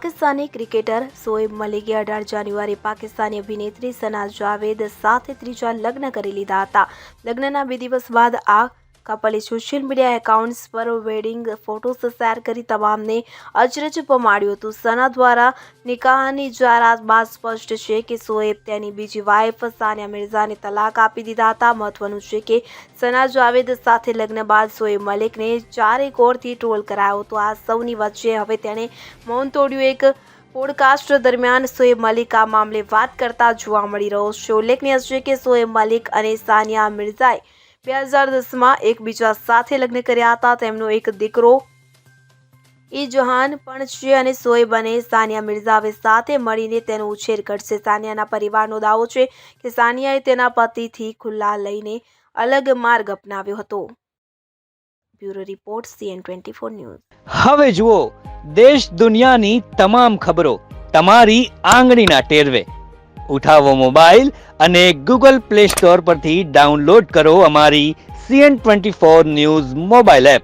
Pakistani cricketer Shoaib મલિકે 18 જાન્યુઆરી પાકિસ્તાની અભિનેત્રી સના જાવેદ સાથે ત્રીજા લગ્ન કરી લીધા હતા. લગ્નના 2 દિવસ બાદ આ કપલે સોશિયલ મીડિયા એકાઉન્ટ્સ પર વેડિંગ ફોટોસ શેર કરી તમામને અચરજ પમાડ્યું હતું. સના દ્વારા નિકાહની જાહેરાત બાદ સ્પષ્ટ છે કે શોએબ તેની બીજી વાઇફ સાનિયા મિર્ઝાને તલાક આપી દીધા હતા. મહત્વનું છે કે સના જાવેદ સાથે લગ્ન બાદ શોએબ મલિકને ચારેકોરથી ટ્રોલ કરાયો હતો. આ સૌની વચ્ચે હવે તેણે મૌન તોડ્યું. એક પોડકાસ્ટ દરમિયાન શોએબ મલિક આ મામલે વાત કરતા જોવા મળી રહ્યો છે. ઉલ્લેખનીય છે કે શોએબ મલિક અને સાનિયા મિર્ઝાએ 2010માં એકબીજા સાથે લગ્ન કર્યા હતા. તેમનો એક દીકરો ઇજહાન પણ છે અને શોએબ અને સાનિયા મિર્ઝા હવે સાથે મળીને તેનો ઉછેર કરશે. સાનિયાના પરિવારનો દાવો છે કે સાનિયાએ તેના પતિથી ખુલ્લા લઈને અલગ માર્ગ અપનાવ્યો હતો. Bureau report CN24 news. હવે જુઓ દેશ દુનિયાની તમામ ખબરો તમારી આંગળીના ટેરવે. ઉઠાવો મોબાઈલ અને Google Play Store પરથી ડાઉનલોડ કરો અમારી CN24 ન્યૂઝ મોબાઈલ એપ.